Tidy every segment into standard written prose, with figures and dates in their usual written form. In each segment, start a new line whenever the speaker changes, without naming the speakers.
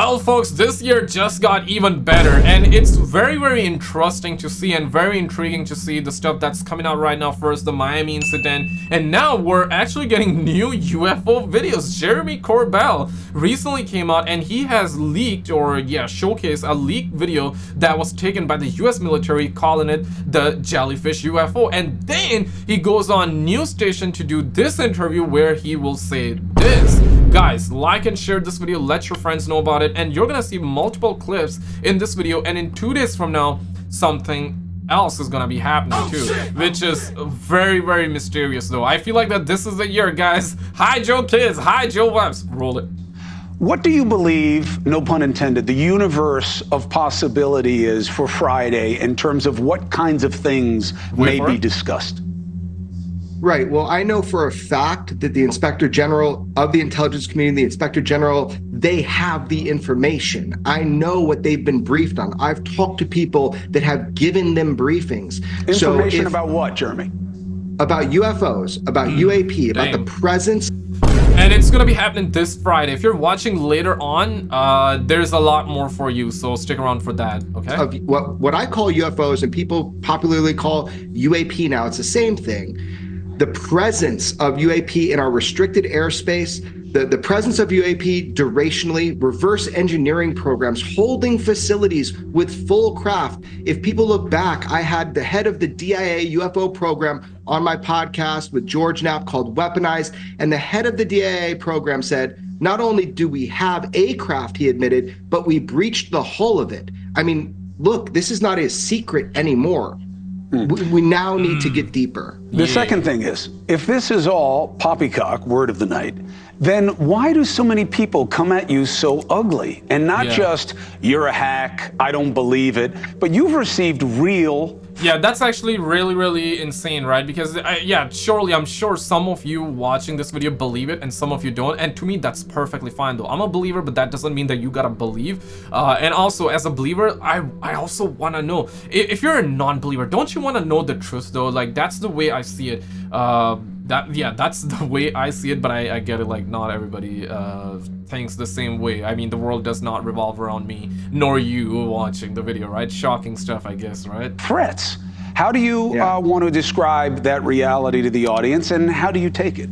Well, folks, this year just got even better, and it's very interesting to see and very intriguing to see the stuff that's coming out right now. First, the Miami incident, and now we're actually getting new UFO videos. Jeremy Corbell recently came out, and he has leaked, or showcased a leaked video that was taken by the U.S. military, calling it the Jellyfish UFO. And then he goes on NewsNation to do this interview where he will say this. Guys, like and share this video, let your friends know about it, and you're gonna see multiple clips in this video. And in 2 days from now, something else is gonna be happening too, which is very mysterious though. I feel like that this is the year, guys. Hi Joe Kids, hi Joe Webs, roll it.
What do you believe, no pun intended, the universe of possibility is for Friday in terms of what kinds of things may be discussed?
Right. Well, I know for a fact that the Inspector General of the intelligence community, the Inspector General, they have the information. I know what they've been briefed on. I've talked to people that have given them briefings.
Information about what, Jeremy?
About UFOs, about UAP, about the presence.
And it's gonna be happening this Friday. If you're watching later on, there's a lot more for you, so stick around for that, okay?
Of what I call UFOs, and people popularly call UAP now, it's the same thing. The presence of UAP in our restricted airspace, the presence of UAP durationally, reverse engineering programs, holding facilities with full craft. If people look back, I had the head of the DIA UFO program on my podcast with George Knapp called Weaponized, and the head of the DIA program said, not only do we have a craft, he admitted, but we breached the hull of it. I mean, look, this is not a secret anymore. We now need to get deeper.
The second thing is, if this is all poppycock, word of the night, then why do so many people come at you so ugly? And not just, you're a hack, I don't believe it, but you've received real...
Yeah, that's actually really insane, right? Because surely I'm sure some of you watching this video believe it and some of you don't, and to me that's perfectly fine though. I'm a believer, but that doesn't mean that you gotta believe. And also as a believer, I also want to know, if you're a non-believer, don't you want to know the truth though? Like, that's the way I see it. That's the way I see it, but I get it, like not everybody thinks the same way. I mean, the world does not revolve around me, nor you watching the video, right? Shocking stuff, I guess, right?
Threats. How do you want to describe that reality to the audience, and how do you take it?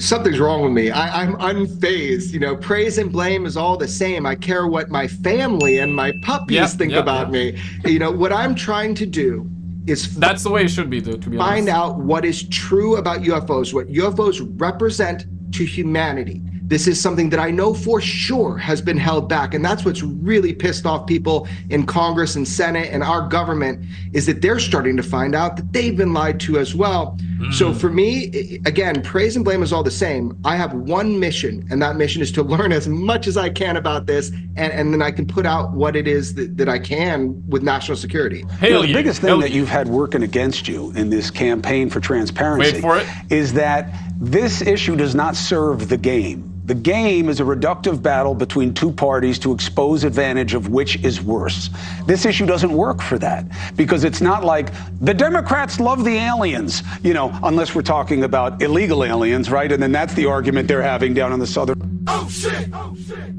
Something's wrong with me. I'm unfazed. You know, praise and blame is all the same. I care what my family and my puppies think about me. You know, what I'm trying to do is
that's the way it should be, though, to be honest.
Find out what is true about UFOs, what UFOs represent to humanity. This is something that I know for sure has been held back, and that's what's really pissed off people in Congress and Senate and our government, is that they're starting to find out that they've been lied to as well. So for me, again, praise and blame is all the same. I have one mission, and that mission is to learn as much as I can about this, and then I can put out what it is that I can with national security.
The biggest thing that you've had working against you in this campaign for transparency is that this issue does not serve the game. The game is a reductive battle between two parties to expose advantage of which is worse. This issue doesn't work for that, because it's not like the Democrats love the aliens, you know, unless we're talking about illegal aliens, right? And then that's the argument they're having down on the southern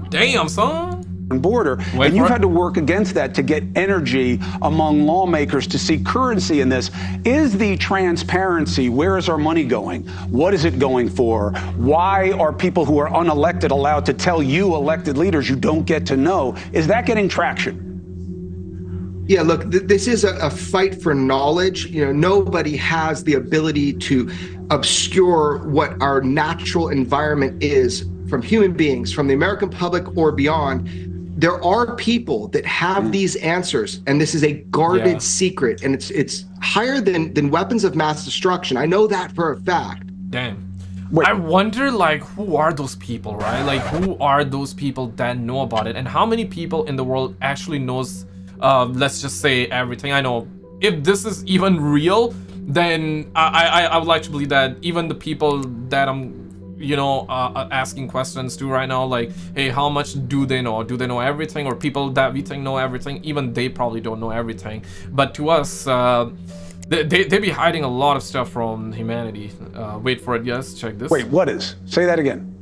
damn, son.
border. And you've had to work against that to get energy among lawmakers to see currency in this. Is the transparency, where is our money going? What is it going for? Why are people who are unelected allowed to tell you elected leaders you don't get to know? Is that getting traction?
Yeah, look, this is a fight for knowledge. You know, nobody has the ability to obscure what our natural environment is from human beings, from the American public or beyond. There are people that have these answers, and this is a guarded secret, and it's higher than weapons of mass destruction. I know that for a fact.
Damn. I wonder, like, who are those people, right? Like, who are those people that know about it, and how many people in the world actually knows, let's just say, everything? I know if this is even real, then I would like to believe that even the people that I'm asking questions to right now, like, hey, how much do they know? Do they know everything? Or people that we think know everything, even they probably don't know everything. But to us, they be hiding a lot of stuff from humanity. Wait for it, yes, check this.
Wait, what is? Say that again.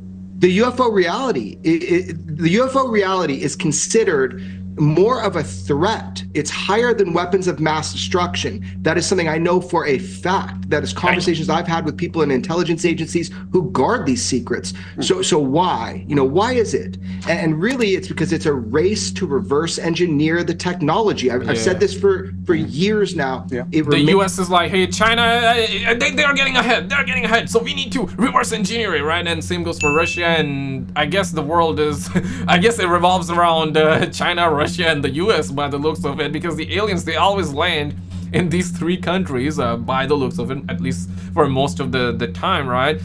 The UFO reality, the UFO reality is considered more of a threat. It's higher than weapons of mass destruction. That is something I know for a fact. That is conversations I've had with people in intelligence agencies who guard these secrets. So why? Why is it? And really, it's because it's a race to reverse engineer the technology. I've said this for years now.
The U.S. is like, hey, China, they are getting ahead. They're getting ahead. So we need to reverse engineer it, right? And same goes for Russia. And I guess the world is, I guess it revolves around China, Russia, and the U.S. by the looks of it, because the aliens, they always land in these three countries by the looks of it, at least for most of the time, right?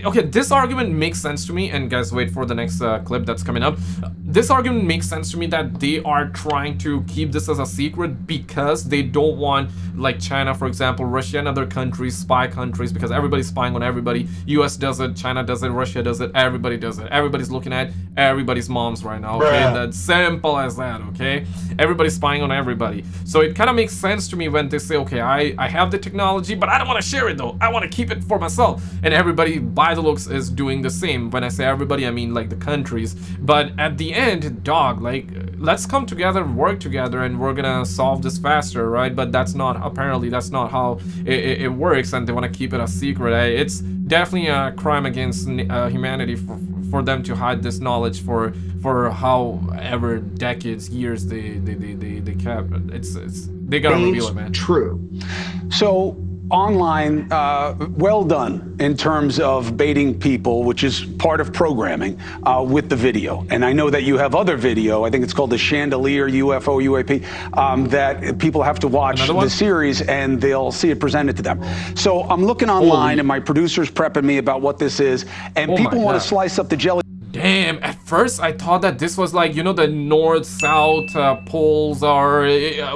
Okay, this argument makes sense to me, and guys, wait for the next clip that's coming up. This argument makes sense to me that they are trying to keep this as a secret because they don't want, like China, for example, Russia and other countries, spy countries, because everybody's spying on everybody. US does it, China does it, Russia does it, everybody does it. Everybody's looking at everybody's moms right now, okay? That's simple as that, okay? Everybody's spying on everybody. So it kind of makes sense to me when they say, okay, I have the technology, but I don't want to share it though. I want to keep it for myself. And everybody, by the looks, is doing the same. When I say everybody, I mean like the countries. But at the end, dog, like, let's come together, work together, and we're gonna solve this faster, right? But that's not, apparently that's not how it works, and they want to keep it a secret. It's definitely a crime against humanity for them to hide this knowledge for however decades, years they kept. They gotta reveal it, man.
True. So online, well done in terms of baiting people, which is part of programming, with the video. And I know that you have other video, I think it's called the Chandelier UFO UAP, that people have to watch the series and they'll see it presented to them. So I'm looking online and my producer's prepping me about what this is, and people want to slice up the jelly.
Damn, at first I thought that this was like, the north-south poles or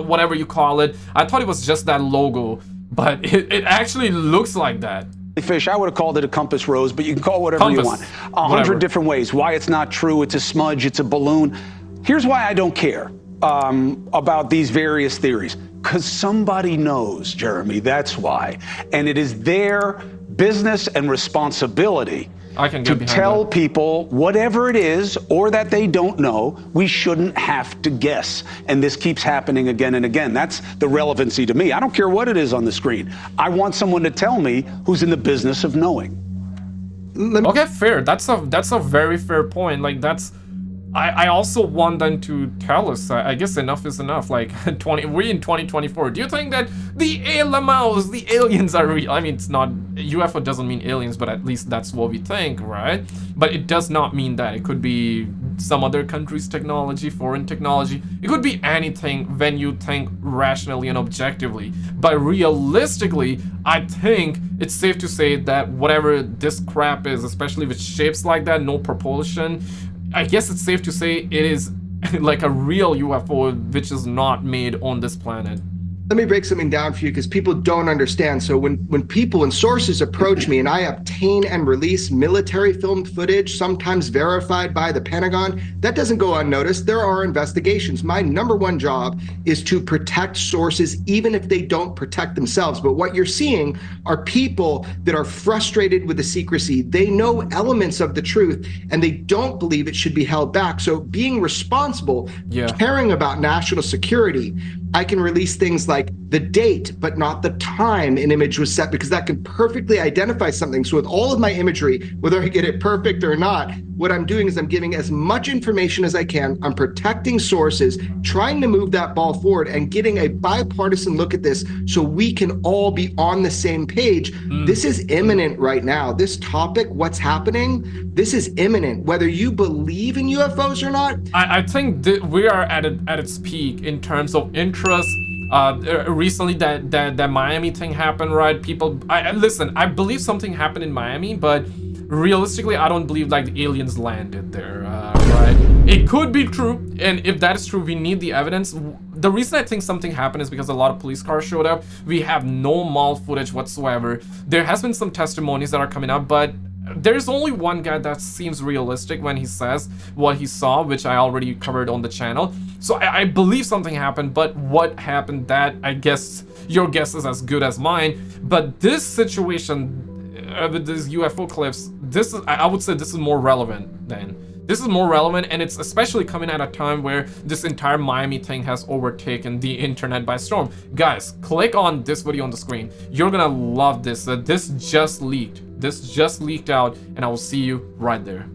whatever you call it. I thought it was just that logo, but it actually looks like that.
Fish, I would have called it a compass rose, but you can call it whatever you want. 100 different ways. Why it's not true, it's a smudge, it's a balloon. Here's why I don't care about these various theories. Because somebody knows, Jeremy, that's why. And it is their business and responsibility to tell people whatever it is or that they don't know. We shouldn't have to guess. And this keeps happening again and again. That's the relevancy to me. I don't care what it is on the screen. I want someone to tell me who's in the business of knowing.
Okay, fair. That's a very fair point. Like, I also want them to tell us. I guess enough is enough. Like, we're in 2024. Do you think that the aliens are real? I mean, it's not, UFO doesn't mean aliens, but at least that's what we think, right? But it does not mean that. It could be some other country's technology, foreign technology. It could be anything when you think rationally and objectively. But realistically, I think it's safe to say that whatever this crap is, especially with shapes like that, no propulsion, I guess it's safe to say it is like a real UFO which is not made on this planet.
Let me break something down for you because people don't understand. So when people and sources approach me and I obtain and release military filmed footage, sometimes verified by the Pentagon, that doesn't go unnoticed. There are investigations. My number one job is to protect sources, even if they don't protect themselves. But what you're seeing are people that are frustrated with the secrecy. They know elements of the truth and they don't believe it should be held back. So being responsible, caring about national security, I can release things like the date, but not the time an image was set, because that can perfectly identify something. So with all of my imagery, whether I get it perfect or not, what I'm doing is I'm giving as much information as I can. I'm protecting sources, trying to move that ball forward and getting a bipartisan look at this so we can all be on the same page. This is imminent right now. This topic, what's happening, this is imminent. Whether you believe in UFOs or not.
I think that we are at its peak in terms of interest. Recently that Miami thing happened, right? People, listen, I believe something happened in Miami, but realistically, I don't believe like the aliens landed there, right? It could be true, and if that is true, we need the evidence. The reason I think something happened is because a lot of police cars showed up. We have no mall footage whatsoever. There has been some testimonies that are coming up, but there's only one guy that seems realistic when he says what he saw, which I already covered on the channel. So I believe something happened, but what happened, that I guess your guess is as good as mine. But this situation, with these UFO clips, this is, I would say this is more relevant then. This is more relevant, and it's especially coming at a time where this entire Miami thing has overtaken the internet by storm. Guys, click on this video on the screen. You're gonna love this. This just leaked. This just leaked out, and I will see you right there.